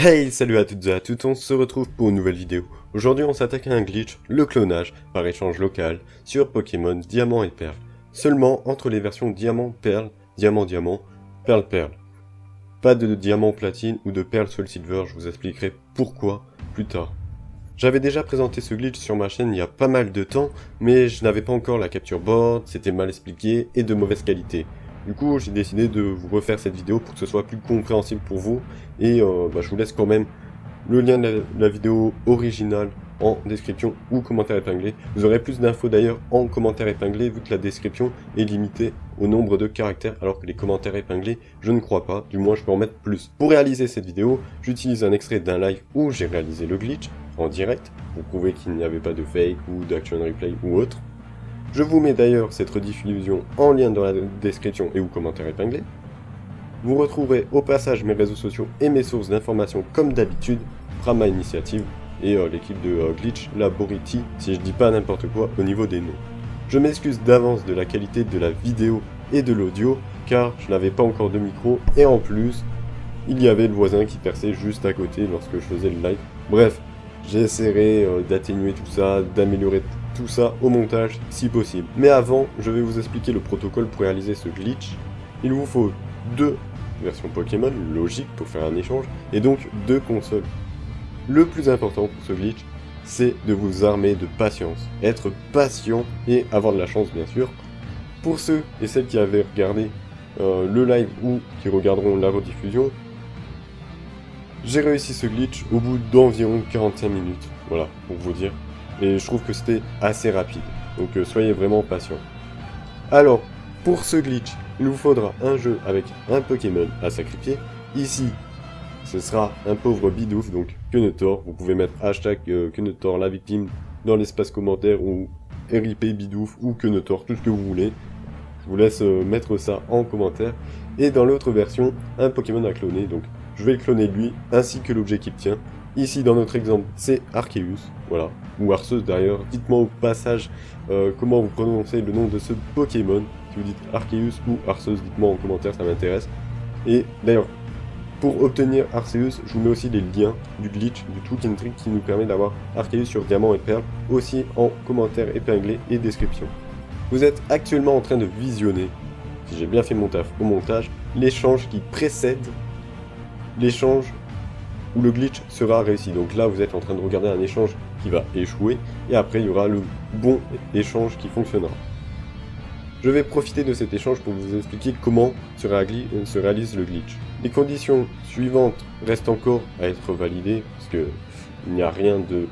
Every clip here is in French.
Hey, salut à toutes et à tous, on se retrouve pour une nouvelle vidéo. Aujourd'hui on s'attaque à un glitch, le clonage, par échange local, sur Pokémon Diamant et Perle. Seulement entre les versions Diamant-Perle, Diamant-Diamant, Perle-Perle. Pas de Diamant Platine ou de Perle Soul Silver, je vous expliquerai pourquoi plus tard. J'avais déjà présenté ce glitch sur ma chaîne il y a pas mal de temps, mais je n'avais pas encore la capture board, c'était mal expliqué et de mauvaise qualité. Du coup, j'ai décidé de vous refaire cette vidéo pour que ce soit plus compréhensible pour vous. Et je vous laisse quand même le lien de la vidéo originale en description ou commentaire épinglé. Vous aurez plus d'infos d'ailleurs en commentaire épinglé vu que la description est limitée au nombre de caractères alors que les commentaires épinglés, je ne crois pas, du moins je peux en mettre plus. Pour réaliser cette vidéo, j'utilise un extrait d'un live où j'ai réalisé le glitch en direct pour prouver qu'il n'y avait pas de fake ou d'action replay ou autre. Je vous mets d'ailleurs cette rediffusion en lien dans la description et ou commentaire épinglé. Vous retrouverez au passage mes réseaux sociaux et mes sources d'informations comme d'habitude, Prama Initiative et l'équipe de Glitch Labority, si je dis pas n'importe quoi au niveau des noms. Je m'excuse d'avance de la qualité de la vidéo et de l'audio, car je n'avais pas encore de micro, et en plus, il y avait le voisin qui perçait juste à côté lorsque je faisais le live. Bref, j'essaierai d'atténuer tout ça, d'améliorer tout ça au montage si possible. Mais avant, je vais vous expliquer le protocole pour réaliser ce glitch. Il vous faut deux versions Pokémon, logique pour faire un échange, et donc deux consoles. Le plus important pour ce glitch, c'est de vous armer de patience. Être patient et avoir de la chance bien sûr. Pour ceux et celles qui avaient regardé le live ou qui regarderont la rediffusion, j'ai réussi ce glitch au bout d'environ 45 minutes, voilà, pour vous dire. Et je trouve que c'était assez rapide, donc soyez vraiment patient. Alors, pour ce glitch, il vous faudra un jeu avec un Pokémon à sacrifier. Ici, ce sera un pauvre Bidoof, donc Quenetor. Vous pouvez mettre hashtag Quenetor la victime dans l'espace commentaire ou RIP Bidoof ou Quenetor, tout ce que vous voulez. Je vous laisse mettre ça en commentaire. Et dans l'autre version, un Pokémon à cloner, donc je vais le cloner lui, ainsi que l'objet qui le tient. Ici, dans notre exemple, c'est Arceus, voilà, ou Arceus d'ailleurs. Dites-moi au passage comment vous prononcez le nom de ce Pokémon. Si vous dites Arceus ou Arceus, dites-moi en commentaire, ça m'intéresse. Et d'ailleurs, pour obtenir Arceus, je vous mets aussi les liens du glitch, du Tool and Trick qui nous permet d'avoir Arceus sur Diamant et Perle, aussi en commentaire épinglé et description. Vous êtes actuellement en train de visionner, si j'ai bien fait mon taf au montage, l'échange qui précède l'échange où le glitch sera réussi. Donc là, vous êtes en train de regarder un échange qui va échouer, et après, il y aura le bon échange qui fonctionnera. Je vais profiter de cet échange pour vous expliquer comment se réalise le glitch. Les conditions suivantes restent encore à être validées, parce que il n'y a rien de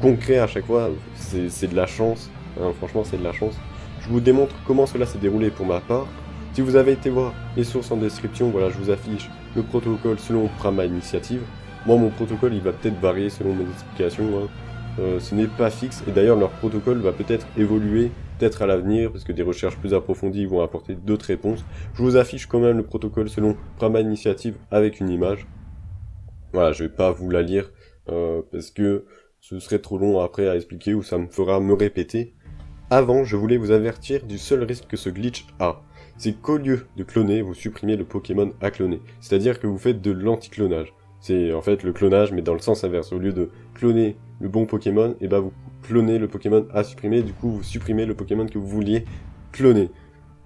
concret à chaque fois, c'est de la chance, hein, franchement c'est de la chance. Je vous démontre comment cela s'est déroulé pour ma part. Si vous avez été voir les sources en description, voilà, je vous affiche le protocole selon Prama Initiative. Moi, mon protocole, il va peut-être varier selon mes explications. Hein. Ce n'est pas fixe, et d'ailleurs, leur protocole va peut-être évoluer, peut-être à l'avenir, parce que des recherches plus approfondies vont apporter d'autres réponses. Je vous affiche quand même le protocole selon Prama Initiative avec une image. Voilà, je vais pas vous la lire, parce que ce serait trop long après à expliquer, ou ça me fera me répéter. Avant, je voulais vous avertir du seul risque que ce glitch a. C'est qu'au lieu de cloner, vous supprimez le Pokémon à cloner. C'est-à-dire que vous faites de l'anti-clonage. C'est en fait le clonage, mais dans le sens inverse. Au lieu de cloner le bon Pokémon, et vous clonez le Pokémon à supprimer, du coup vous supprimez le Pokémon que vous vouliez cloner.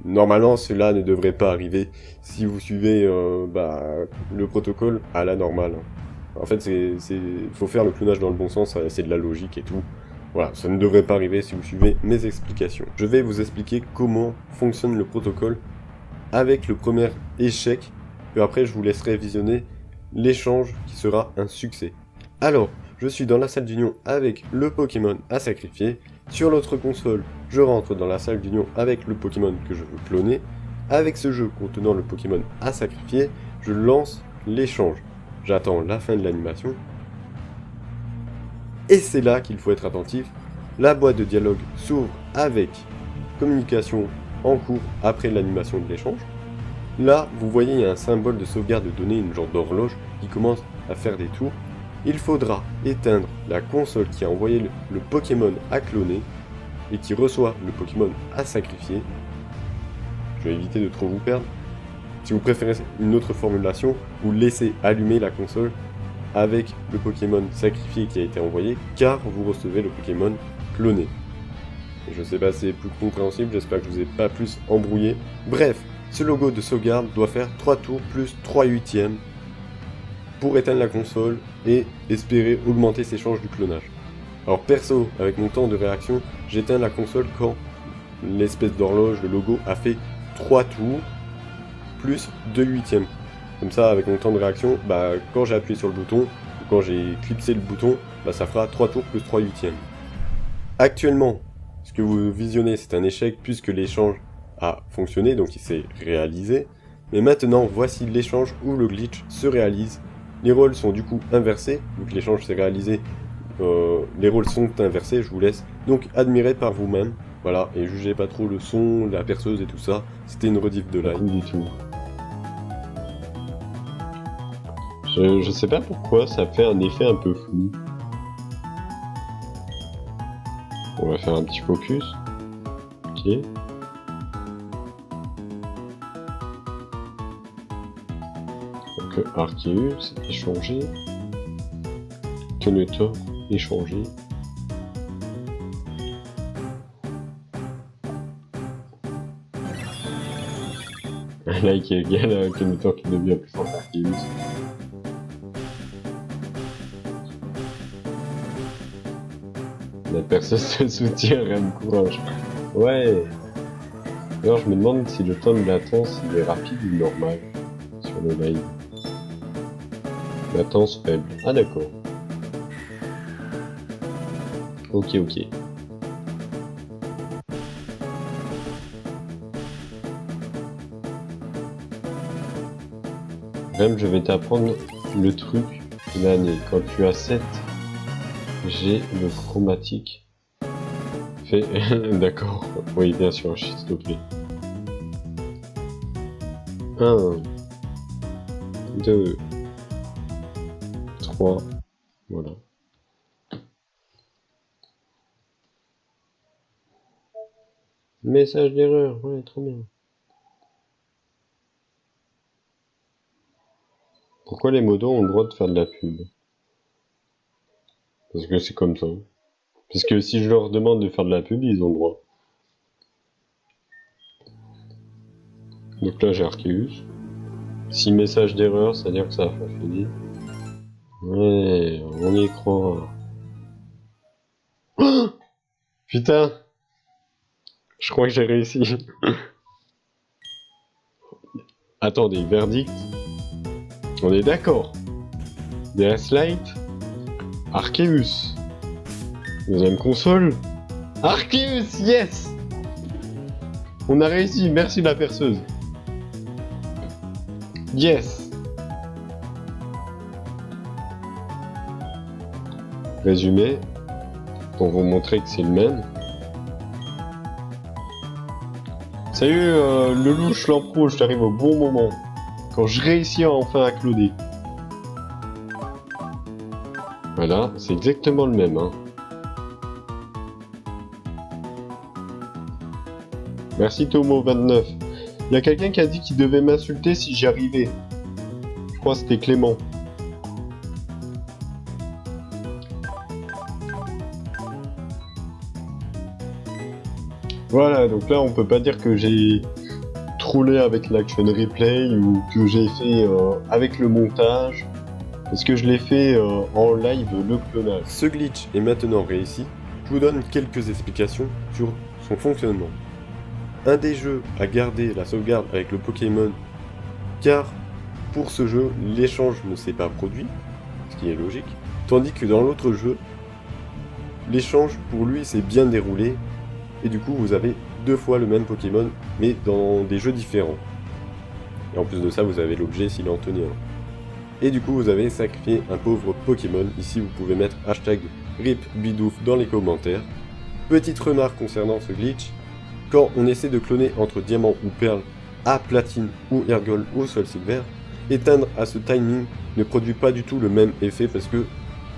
Normalement, cela ne devrait pas arriver si vous suivez le protocole à la normale. En fait, faut faire le clonage dans le bon sens, c'est de la logique et tout. Voilà, ça ne devrait pas arriver si vous suivez mes explications. Je vais vous expliquer comment fonctionne le protocole avec le premier échec, puis après je vous laisserai visionner l'échange qui sera un succès. Alors, je suis dans la salle d'union avec le Pokémon à sacrifier. Sur l'autre console, je rentre dans la salle d'union avec le Pokémon que je veux cloner. Avec ce jeu contenant le Pokémon à sacrifier, je lance l'échange. J'attends la fin de l'animation. Et c'est là qu'il faut être attentif. La boîte de dialogue s'ouvre avec communication en cours après l'animation de l'échange. Là, vous voyez, il y a un symbole de sauvegarde de données, une genre d'horloge qui commence à faire des tours. Il faudra éteindre la console qui a envoyé le Pokémon à cloner et qui reçoit le Pokémon à sacrifier. Je vais éviter de trop vous perdre. Si vous préférez une autre formulation, vous laissez allumer la console avec le Pokémon sacrifié qui a été envoyé, car vous recevez le Pokémon cloné. Je sais pas si c'est plus compréhensible, j'espère que je vous ai pas plus embrouillé. Bref, ce logo de sauvegarde doit faire 3 tours plus 3 huitièmes pour éteindre la console et espérer augmenter ses chances du clonage. Alors perso, avec mon temps de réaction, j'éteins la console quand l'espèce d'horloge, le logo, a fait 3 tours plus 2 huitièmes. Comme ça, avec mon temps de réaction, bah, quand j'ai appuyé sur le bouton, ou quand j'ai clipsé le bouton, bah, ça fera 3 tours plus 3 huitièmes. Actuellement, ce que vous visionnez, c'est un échec puisque l'échange a fonctionné, donc il s'est réalisé. Mais maintenant, voici l'échange où le glitch se réalise. Les rôles sont du coup inversés, vu que l'échange s'est réalisé, les rôles sont inversés, je vous laisse donc admirer par vous-même. Voilà, et jugez pas trop le son, la perceuse et tout ça, c'était une rediff de live. Du tout. Je sais pas pourquoi, ça fait un effet un peu flou. On va faire un petit focus. Ok. Donc Arceus échangé. Kenetor échangé. Là, il y a un Kenetor qui devient plus fort qu'Arceus. La personne se soutient, rien me courage. Ouais. Alors je me demande si le temps de latence il est rapide ou normal sur le live. Latence faible. Ah d'accord. Ok. Même je vais t'apprendre le truc de l'année. Quand tu as 7, j'ai le chromatique. Fait. D'accord. Oui, bien sûr, s'il te plaît. 1, 2, 3. Voilà. Message d'erreur. Ouais, trop bien. Pourquoi les modos ont le droit de faire de la pub? Parce que c'est comme ça. Parce que si je leur demande de faire de la pub, ils ont le droit. Donc là j'ai Arceus. Si message d'erreur, ça veut dire que ça a fini. Ouais, on y croit. Oh putain! Je crois que j'ai réussi. Attendez, verdict. On est d'accord. DS Lite. Arceus. Deuxième console. Arceus, yes! On a réussi, merci la perceuse. Yes! Résumé, pour vous montrer que c'est le même. Salut le louche Lampro, je t'arrive au bon moment. Quand je réussis enfin à cloner. Voilà, c'est exactement le même. Hein. Merci Tomo29. Il y a quelqu'un qui a dit qu'il devait m'insulter si j'y arrivais. Je crois que c'était Clément. Voilà, donc là on peut pas dire que j'ai trollé avec l'action replay ou que j'ai fait avec le montage. Parce que je l'ai fait en live le clonage. Ce glitch est maintenant réussi, je vous donne quelques explications sur son fonctionnement. Un des jeux a gardé la sauvegarde avec le Pokémon car pour ce jeu l'échange ne s'est pas produit, ce qui est logique, tandis que dans l'autre jeu, l'échange pour lui s'est bien déroulé et du coup vous avez 2 fois le même Pokémon mais dans des jeux différents. Et en plus de ça vous avez l'objet s'il en tenait un. Et du coup vous avez sacrifié un pauvre Pokémon, ici vous pouvez mettre hashtag RIPBidouf dans les commentaires. Petite remarque concernant ce glitch, quand on essaie de cloner entre diamant ou perle à platine ou Ergol ou Soul Silver, éteindre à ce timing ne produit pas du tout le même effet parce que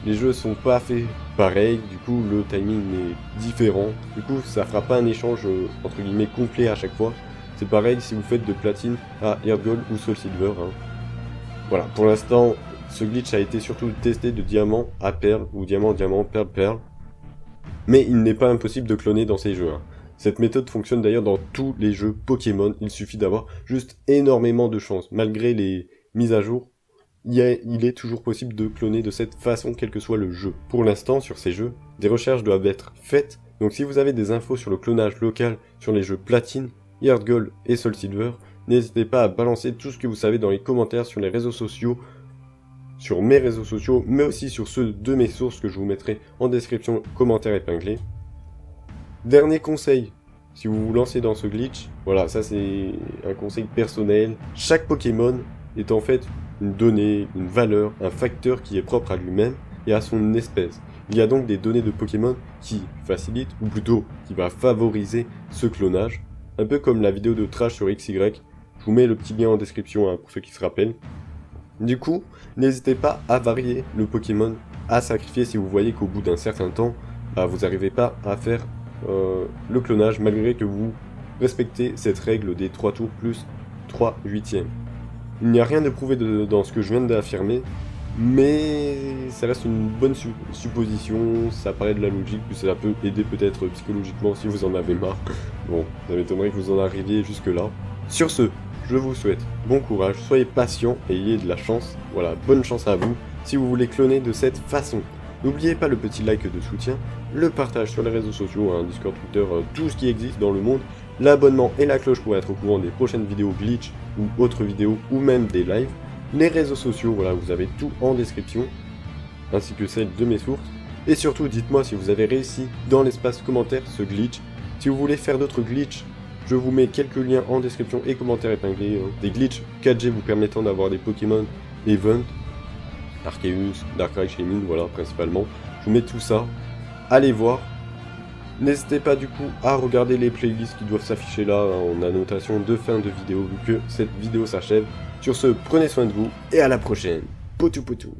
les jeux sont pas faits pareil, du coup le timing est différent, du coup ça fera pas un échange entre guillemets complet à chaque fois. C'est pareil si vous faites de platine à Ergol ou Soul Silver. Hein. Voilà, pour l'instant, Ce glitch a été surtout testé de diamant à perle, ou diamant, diamant, perle, perle. Mais il n'est pas impossible de cloner dans ces jeux. Cette méthode fonctionne d'ailleurs dans tous les jeux Pokémon, il suffit d'avoir juste énormément de chance. Malgré les mises à jour, il est toujours possible de cloner de cette façon quel que soit le jeu. Pour l'instant, sur ces jeux, des recherches doivent être faites, donc si vous avez des infos sur le clonage local sur les jeux Platine, Heart Gold et Soul Silver, n'hésitez pas à balancer tout ce que vous savez dans les commentaires sur les réseaux sociaux, sur mes réseaux sociaux, mais aussi sur ceux de mes sources que je vous mettrai en description, commentaires épinglés. Dernier conseil, si vous vous lancez dans ce glitch, voilà, ça c'est un conseil personnel, chaque Pokémon est en fait une donnée, une valeur, un facteur qui est propre à lui-même et à son espèce. Il y a donc des données de Pokémon qui facilitent, ou plutôt qui va favoriser ce clonage, un peu comme la vidéo de Trash sur XY, je vous mets le petit lien en description pour ceux qui se rappellent. Du coup, n'hésitez pas à varier le Pokémon à sacrifier si vous voyez qu'au bout d'un certain temps, vous n'arrivez pas à faire le clonage malgré que vous respectez cette règle des 3 tours plus 3 huitièmes. Il n'y a rien de prouvé dans ce que je viens d'affirmer, mais ça reste une bonne supposition, ça paraît de la logique, puis ça peut aider peut-être psychologiquement si vous en avez marre. Bon, ça m'étonnerait que vous en arriviez jusque là. Sur ce, je vous souhaite bon courage, soyez patient et ayez de la chance. Voilà, bonne chance à vous si vous voulez cloner de cette façon. N'oubliez pas le petit like de soutien, le partage sur les réseaux sociaux, Discord, Twitter, tout ce qui existe dans le monde, l'abonnement et la cloche pour être au courant des prochaines vidéos glitch ou autres vidéos ou même des lives. Les réseaux sociaux, voilà, vous avez tout en description, ainsi que celle de mes sources. Et surtout, dites-moi si vous avez réussi dans l'espace commentaire ce glitch. Si vous voulez faire d'autres glitch, je vous mets quelques liens en description et commentaires épinglés. Des glitch 4G vous permettant d'avoir des Pokémon Event, Arceus, Darkrai, Shaymin, voilà, principalement. Je vous mets tout ça. Allez voir. N'hésitez pas du coup à regarder les playlists qui doivent s'afficher là en annotation de fin de vidéo vu que cette vidéo s'achève. Sur ce, prenez soin de vous et à la prochaine. Potou potou.